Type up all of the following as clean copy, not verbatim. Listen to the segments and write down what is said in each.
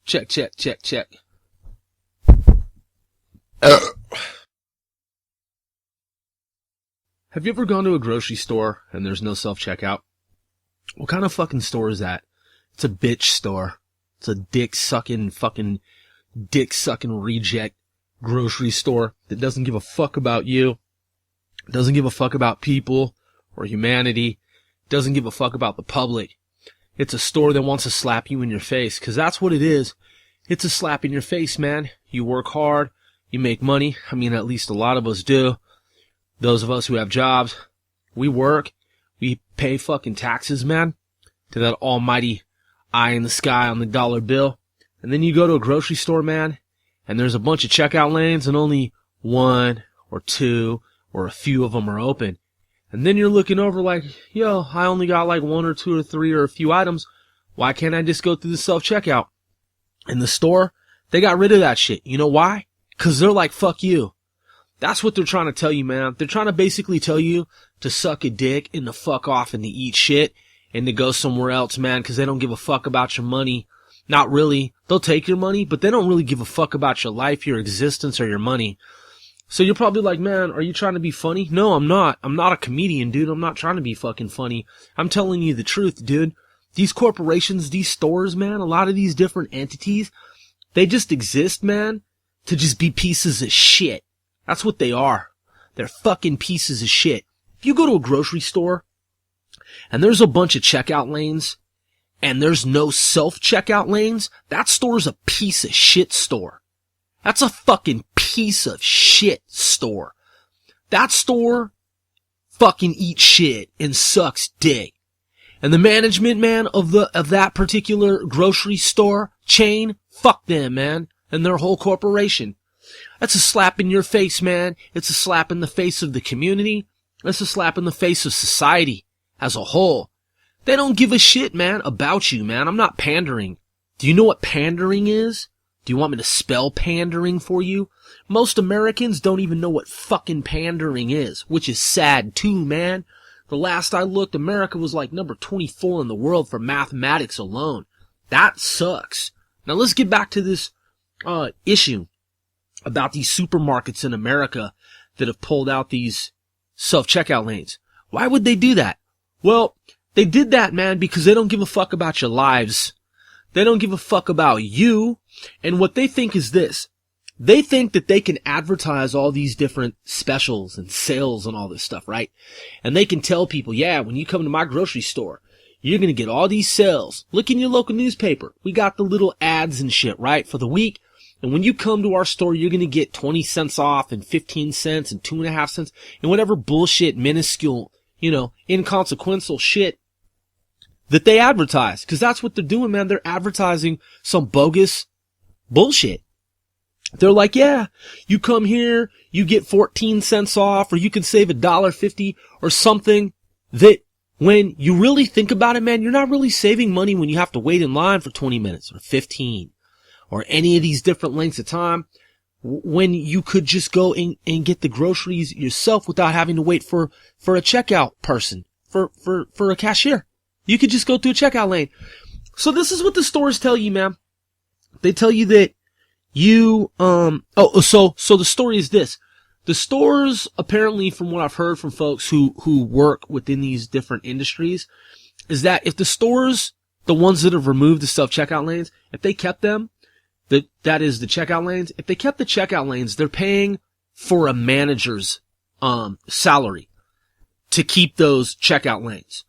Check, check, check, check. Have you ever gone to a grocery store and there's no self-checkout? What kind of fucking store is that? It's a bitch store. It's a dick-sucking reject grocery store that doesn't give a fuck about you, doesn't give a fuck about people or humanity, doesn't give a fuck about the public. It's a store that wants to slap you in your face, because that's what it is. It's a slap in your face, man. You work hard, you make money. I mean, at least a lot of us do. Those of us who have jobs, we work, we pay fucking taxes, man, to that almighty eye in the sky on the dollar bill. And then you go to a grocery store, man, and there's a bunch of checkout lanes and only one or two or a few of them are open. And then you're looking over like, yo, I only got like one or two or three or a few items. Why can't I just go through the self-checkout? In the store, they got rid of that shit. You know why? Because they're like, fuck you. That's what they're trying to tell you, man. They're trying to basically tell you to suck a dick and to fuck off and to eat shit and to go somewhere else, man, because they don't give a fuck about your money. Not really. They'll take your money, but they don't really give a fuck about your life, your existence, or your money. So you're probably like, man, are you trying to be funny? No, I'm not. I'm not a comedian, dude. I'm not trying to be fucking funny. I'm telling you the truth, dude. These corporations, these stores, man, a lot of these different entities, they just exist, man, to just be pieces of shit. That's what they are. They're fucking pieces of shit. If you go to a grocery store and there's a bunch of checkout lanes and there's no self-checkout lanes, that store's a piece of shit store. That's a fucking piece of shit store. That store fucking eats shit and sucks dick. And the management, man, of that particular grocery store chain, fuck them, man, and their whole corporation. That's a slap in your face, man. It's a slap in the face of the community. It's a slap in the face of society as a whole. They don't give a shit, man, about you, man. I'm not pandering. Do you know what pandering is? Do you want me to spell pandering for you? Most Americans don't even know what fucking pandering is, which is sad too, man. The last I looked, America was like number 24 in the world for mathematics alone. That sucks. Now let's get back to this issue about these supermarkets in America that have pulled out these self-checkout lanes. Why would they do that? Well, they did that, man, because they don't give a fuck about your lives. They don't give a fuck about you. And what they think is this. They think that they can advertise all these different specials and sales and all this stuff, right? And they can tell people, yeah, when you come to my grocery store, you're going to get all these sales. Look in your local newspaper. We got the little ads and shit, right, for the week. And when you come to our store, you're going to get 20 cents off and 15 cents and 2.5 cents and whatever bullshit, minuscule, inconsequential shit that they advertise. Because that's what they're doing, man. They're advertising some bogus bullshit. They're like, yeah, you come here, you get 14 cents off, or you can save $1.50 or something that when you really think about it, man, you're not really saving money when you have to wait in line for 20 minutes or 15 or any of these different lengths of time when you could just go and get the groceries yourself without having to wait for a checkout person, for a cashier. You could just go through a checkout lane. So this is what the stores tell you, man. They tell you that so the story is this. The stores, apparently, from what I've heard from folks who work within these different industries, is that if the stores, the ones that have removed the self-checkout lanes, if they kept them, that is the checkout lanes, if they kept the checkout lanes, they're paying for a manager's, salary to keep those checkout lanes.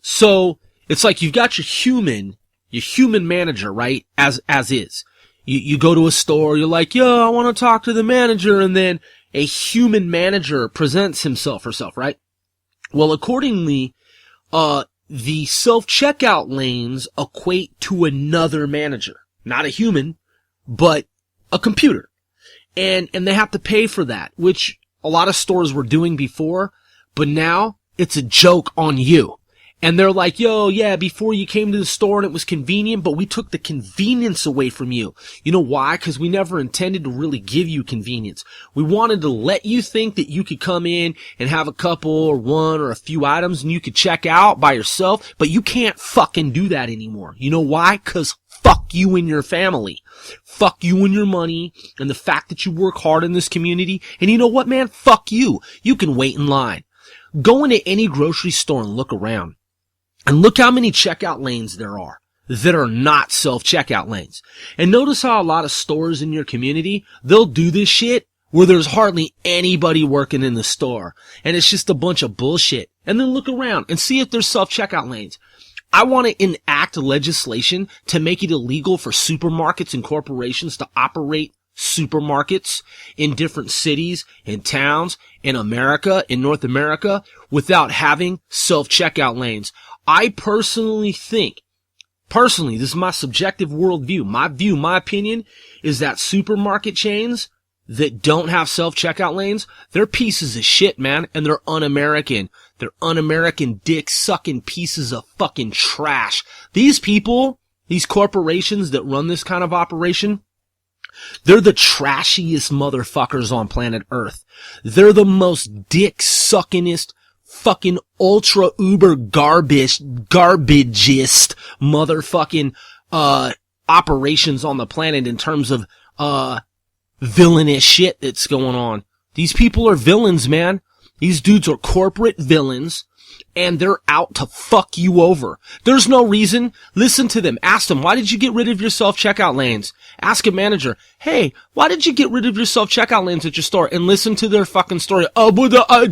So, it's like you've got your human manager, right? As is. You go to a store, you're like, yo, I want to talk to the manager, and then a human manager presents himself, herself, right? Well, accordingly, the self-checkout lanes equate to another manager. Not a human, but a computer. And they have to pay for that, which a lot of stores were doing before, but now it's a joke on you. And they're like, yo, yeah, before you came to the store and it was convenient, but we took the convenience away from you. You know why? Because we never intended to really give you convenience. We wanted to let you think that you could come in and have a couple or one or a few items and you could check out by yourself, but you can't fucking do that anymore. You know why? Because fuck you and your family. Fuck you and your money and the fact that you work hard in this community. And you know what, man? Fuck you. You can wait in line. Go into any grocery store and look around. And look how many checkout lanes there are that are not self-checkout lanes. And notice how a lot of stores in your community, they'll do this shit where there's hardly anybody working in the store. And it's just a bunch of bullshit. And then look around and see if there's self-checkout lanes. I want to enact legislation to make it illegal for supermarkets and corporations to operate supermarkets in different cities and towns in America, in North America, without having self-checkout lanes. I personally think, this is my subjective worldview, my opinion is that supermarket chains that don't have self-checkout lanes, they're pieces of shit, man, and they're un-American. They're un-American dick-sucking pieces of fucking trash. These people, these corporations that run this kind of operation, they're the trashiest motherfuckers on planet Earth. They're the most dick-suckingest, fucking ultra uber garbagest motherfucking operations on the planet in terms of villainous shit that's going on. These people are villains, man. These dudes are corporate villains, and they're out to fuck you over. There's no reason. Listen to them. Ask them, why did you get rid of your self-checkout lanes? Ask a manager, hey, why did you get rid of your self-checkout lanes at your store? And listen to their fucking story. Oh, but I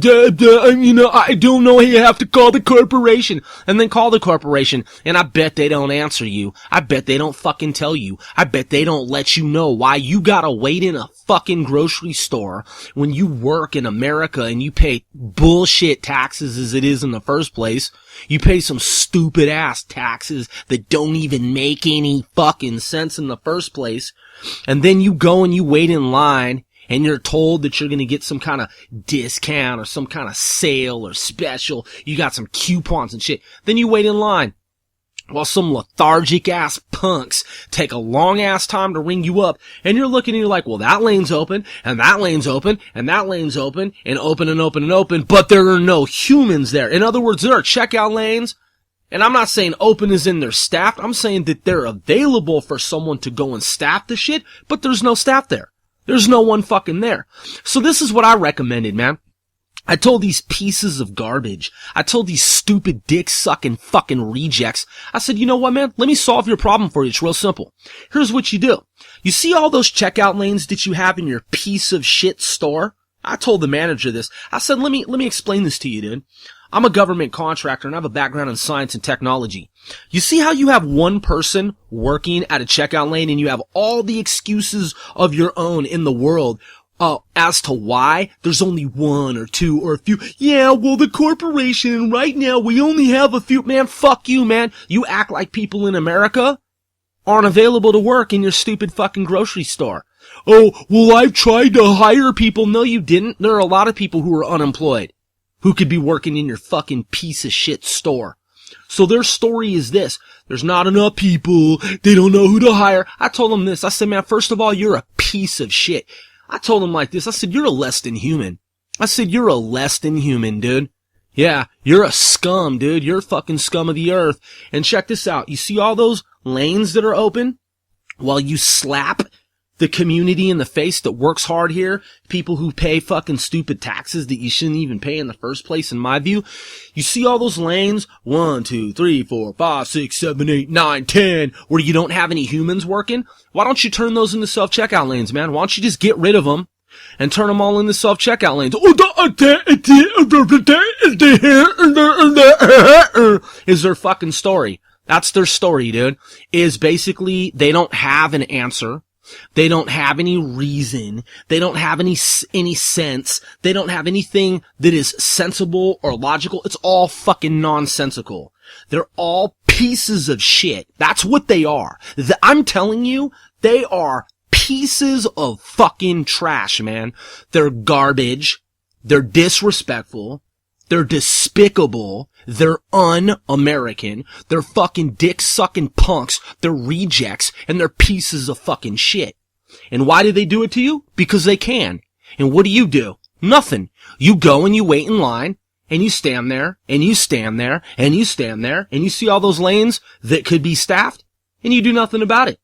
don't know. You have to call the corporation. And then call the corporation. And I bet they don't answer you. I bet they don't fucking tell you. I bet they don't let you know why you gotta wait in a fucking grocery store when you work in America and you pay bullshit taxes as it is in the first place. You pay some stupid ass taxes that don't even make any fucking sense in the first place. And then you go and you wait in line and you're told that you're going to get some kind of discount or some kind of sale or special. You got some coupons and shit. Then you wait in line while some lethargic ass punks take a long ass time to ring you up, and you're looking and you're like, well, that lane's open, and that lane's open, and that lane's open, and open and open and open, but there are no humans there. In other words, there are checkout lanes, and I'm not saying open as in they're staffed, I'm saying that they're available for someone to go and staff the shit, but there's no staff there. There's no one fucking there. So this is what I recommended, man. I told these pieces of garbage, I told these stupid dick-sucking fucking rejects, I said, you know what, man? Let me solve your problem for you. It's real simple. Here's what you do. You see all those checkout lanes that you have in your piece of shit store? I told the manager this. I said, let me explain this to you, dude. I'm a government contractor and I have a background in science and technology. You see how you have one person working at a checkout lane and you have all the excuses of your own in the world as to why there's only one or two or a few. Yeah, well, the corporation, right now, we only have a few. Man, fuck you, man. You act like people in America aren't available to work in your stupid fucking grocery store. Oh, well, I've tried to hire people. No, you didn't. There are a lot of people who are unemployed who could be working in your fucking piece of shit store. So their story is this. There's not enough people. They don't know who to hire. I told them this. I said, man, first of all, you're a piece of shit. I told him like this. I said, you're a less than human. I said, you're a less than human, dude. Yeah, you're a scum, dude. You're a fucking scum of the earth. And check this out. You see all those lanes that are open? While you slap the community in the face that works hard here, people who pay fucking stupid taxes that you shouldn't even pay in the first place, in my view. You see all those lanes? 1, 2, 3, 4, 5, 6, 7, 8, 9, 10, where you don't have any humans working? Why don't you turn those into self-checkout lanes, man? Why don't you just get rid of them and turn them all into self-checkout lanes? Is their fucking story. That's their story, dude. Is basically they don't have an answer. They don't have any reason. They don't have any sense. They don't have anything that is sensible or logical. It's all fucking nonsensical. They're all pieces of shit. That's what they are. I'm telling you, they are pieces of fucking trash, man. They're garbage. They're disrespectful. They're despicable. They're un-American. They're fucking dick-sucking punks. They're rejects. And they're pieces of fucking shit. And why do they do it to you? Because they can. And what do? Nothing. You go and you wait in line. And you stand there. And you stand there. And you stand there. And you see all those lanes that could be staffed. And you do nothing about it.